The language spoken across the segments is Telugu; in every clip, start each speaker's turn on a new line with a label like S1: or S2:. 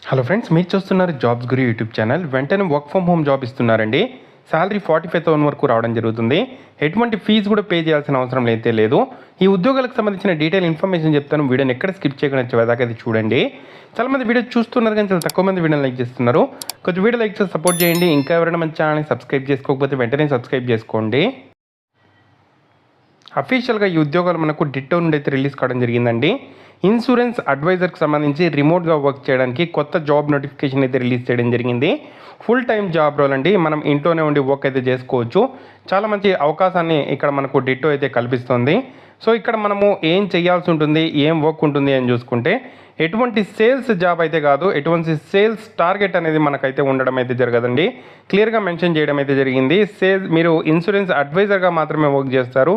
S1: హలో ఫ్రెండ్స్, మీరు చూస్తున్నారు జాబ్స్ గురి యూట్యూబ్ ఛానల్. వెంటనే వర్క్ ఫ్రమ్ హోమ్ జాబ్ ఇస్తున్నారండి. శాలరీ 45,000 వరకు రావడం జరుగుతుంది. ఎటువంటి ఫీజు కూడా పే చేయాల్సిన అవసరం అయితే లేదు. ఈ ఉద్యోగాలకు సంబంధించిన డీటెయిల్ ఇన్ఫర్మేషన్ చెప్తాను. వీడియోని ఎక్కడ స్కిప్ చేయకుండా చివరిదాకా అది చూడండి. చాలామంది వీడియో చూస్తున్నారు కానీ చాలా తక్కువ మంది వీడియోని లైక్ చేస్తున్నారు. కొంచెం వీడియో లైక్ చేసి సపోర్ట్ చేయండి. ఇంకా ఎవరైనా మన ఛానల్ని సబ్స్క్రైబ్ చేసుకోకపోతే వెంటనే సబ్స్క్రైబ్ చేసుకోండి. అఫీషియల్గా ఈ ఉద్యోగాలు మనకు డిట్టో నుండి అయితే రిలీజ్ కావడం జరిగిందండి. ఇన్సూరెన్స్ అడ్వైజర్కి సంబంధించి రిమోట్గా వర్క్ చేయడానికి కొత్త జాబ్ నోటిఫికేషన్ అయితే రిలీజ్ చేయడం జరిగింది. ఫుల్ టైం జాబ్ రోల్ అండి. మనం ఇంట్లోనే ఉండి వర్క్ అయితే చేసుకోవచ్చు. చాలా మంచి అవకాశాన్ని ఇక్కడ మనకు డిట్టో అయితే కల్పిస్తుంది. సో ఇక్కడ మనము ఏం చేయాల్సి ఉంటుంది, ఏం వర్క్ ఉంటుంది అని చూసుకుంటే, ఎటువంటి సేల్స్ జాబ్ అయితే కాదు, ఎటువంటి సేల్స్ టార్గెట్ అనేది మనకైతే ఉండడం అయితే జరగదండి. క్లియర్గా మెన్షన్ చేయడం అయితే జరిగింది. మీరు ఇన్సూరెన్స్ అడ్వైజర్గా మాత్రమే వర్క్ చేస్తారు.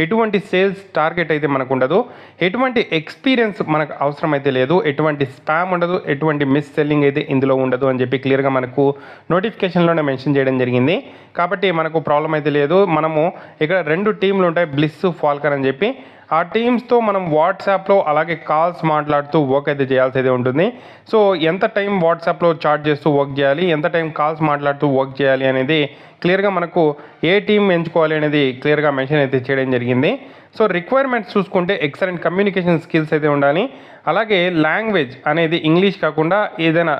S1: ఎటువంటి సేల్స్ టార్గెట్ అయితే మనకు ఉండదు. ఎటువంటి ఎక్స్పీరియన్స్ మనకు అవసరం అయితే లేదు. ఎటువంటి స్పామ్ ఉండదు. ఎటువంటి మిస్ సెల్లింగ్ అయితే ఇందులో ఉండదు అని చెప్పి క్లియర్గా మనకు నోటిఫికేషన్లోనే మెన్షన్ చేయడం జరిగింది. కాబట్టి మనకు ప్రాబ్లం అయితే లేదు. మనము ఇక్కడ 2 టీంలు ఉంటాయి, బ్లిస్, ఫాల్కన్ అని చెప్పి. ఆ టీమ్స్తో మనం వాట్సాప్లో అలాగే కాల్స్ మాట్లాడుతూ వర్క్ అయితే చేయాల్సి అయితే ఉంటుంది. సో ఎంత టైం వాట్సాప్లో చాట్ చేస్తూ వర్క్ చేయాలి, ఎంత టైం కాల్స్ మాట్లాడుతూ వర్క్ చేయాలి అనేది క్లియర్గా మనకు ఏ టీం ఎంచుకోవాలి అనేది క్లియర్గా మెన్షన్ అయితే చేయడం జరిగింది. సో రిక్వైర్మెంట్స్ చూసుకుంటే ఎక్సలెంట్ కమ్యూనికేషన్ స్కిల్స్ అయితే ఉండాలి. అలాగే లాంగ్వేజ్ అనేది ఇంగ్లీష్ కాకుండా ఏదైనా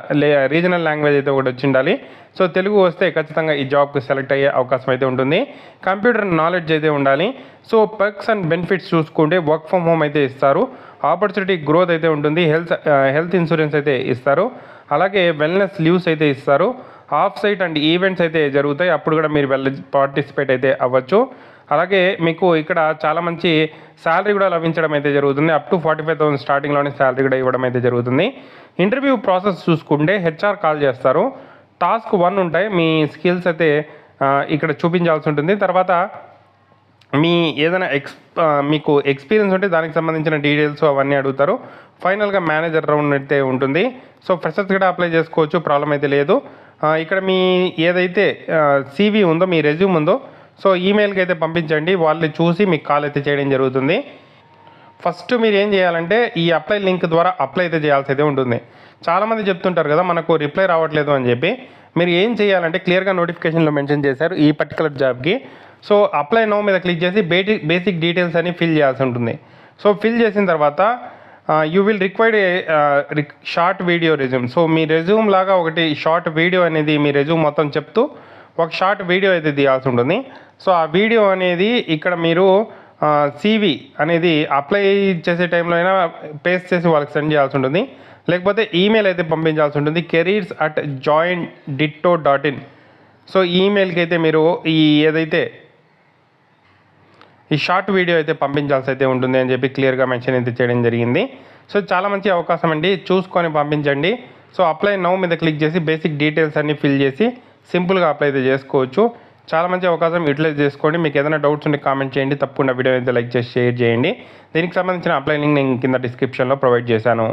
S1: రీజనల్ లాంగ్వేజ్ అయితే ఒకటి వచ్చి ఉండాలి. సో తెలుగు వస్తే ఖచ్చితంగా ఈ జాబ్కి సెలెక్ట్ అయ్యే అవకాశం అయితే ఉంటుంది. కంప్యూటర్ నాలెడ్జ్ అయితే ఉండాలి. సో పర్క్స్ అండ్ బెనిఫిట్స్ చూసుకుంటే వర్క్ ఫ్రమ్ హోమ్ అయితే ఇస్తారు. ఆపర్చునిటీ గ్రోత్ అయితే ఉంటుంది. హెల్త్ ఇన్సూరెన్స్ అయితే ఇస్తారు. అలాగే వెల్నెస్ లీవ్స్ అయితే ఇస్తారు. ఆఫ్ సైట్ అండ్ ఈవెంట్స్ అయితే జరుగుతాయి. అప్పుడు కూడా మీరు పార్టిసిపేట్ అయితే అవ్వచ్చు. అలాగే మీకు ఇక్కడ చాలా మంచి శాలరీ కూడా లభించడం అయితే జరుగుతుంది. అప్ టు 45,000 స్టార్టింగ్లోనే శాలరీ కూడా ఇవ్వడం అయితే జరుగుతుంది. ఇంటర్వ్యూ ప్రాసెస్ చూసుకుంటే హెచ్ఆర్ కాల్ చేస్తారు. టాస్క్ 1 ఉంటాయి. మీ స్కిల్స్ అయితే ఇక్కడ చూపించాల్సి ఉంటుంది. తర్వాత మీ ఏదైనా మీకు ఎక్స్పీరియన్స్ ఉంటే దానికి సంబంధించిన డీటెయిల్స్ అవన్నీ అడుగుతారు. ఫైనల్గా మేనేజర్ రౌండ్ అయితే ఉంటుంది. సో ఫ్రెషర్స్ కూడా అప్లై చేసుకోవచ్చు, ప్రాబ్లం అయితే లేదు. ఇక్కడ మీ ఏదైతే CV ఉందో, మీ రెజ్యూమ్ ఉందో, సో ఈమెయిల్కి అయితే పంపించండి. వాళ్ళు చూసి మీకు కాల్ అయితే చేయడం జరుగుతుంది. ఫస్ట్ మీరు ఏం చేయాలంటే ఈ అప్లై లింక్ ద్వారా అప్లై అయితే చేయాల్సి అయితే ఉంటుంది. చాలామంది చెప్తుంటారు కదా మనకు రిప్లై రావట్లేదు అని చెప్పి. మీరు ఏం చేయాలంటే క్లియర్గా నోటిఫికేషన్లో మెన్షన్ చేశారు ఈ పర్టికులర్ జాబ్కి. సో అప్లై నౌ మీద క్లిక్ చేసి బేసిక్ డీటెయిల్స్ అని ఫిల్ చేయాల్సి ఉంటుంది. సో ఫిల్ చేసిన తర్వాత you will required short video resume. So me resume లాగా ఒకటి షార్ట్ వీడియో అనేది మీ రెజ్యూమ్ మొత్తం చెప్తూ ఒక షార్ట్ వీడియో అయితే తీయాల్సి ఉంటుంది. సో ఆ వీడియో అనేది ఇక్కడ మీరు CV అనేది అప్లై చేసే టైంలో అయినా పేస్ట్ చేసి వాళ్ళకి సెండ్ చేయాల్సి ఉంటుంది. లేకపోతే ఈమెయిల్ అయితే పంపించాల్సి ఉంటుంది, careers@joinditto.in. సో ఈమెయిల్కి అయితే మీరు ఏదైతే ఈ షార్ట్ వీడియో అయితే పంపించాల్సి అయితే ఉంటుంది అని చెప్పి క్లియర్గా మెన్షన్ అయితే చేయడం జరిగింది. సో చాలా మంచి అవకాశం అండి, చూసుకొని పంపించండి. సో అప్లై నౌ మీద క్లిక్ చేసి బేసిక్ డీటెయిల్స్ అన్నీ ఫిల్ చేసి సింపుల్గా అప్లై అయితే చేసుకోవచ్చు. చాలా మంచి అవకాశం, యూటిలైజ్ చేసుకోండి. మీకు ఏదైనా డౌట్స్ ఉంటే కామెంట్ చేయండి. తప్పకుండా వీడియో అయితే లైక్ చేసి షేర్ చేయండి. దీనికి సంబంధించిన అప్లై లింక్ నేను కింద డిస్క్రిప్షన్లో ప్రొవైడ్ చేశాను.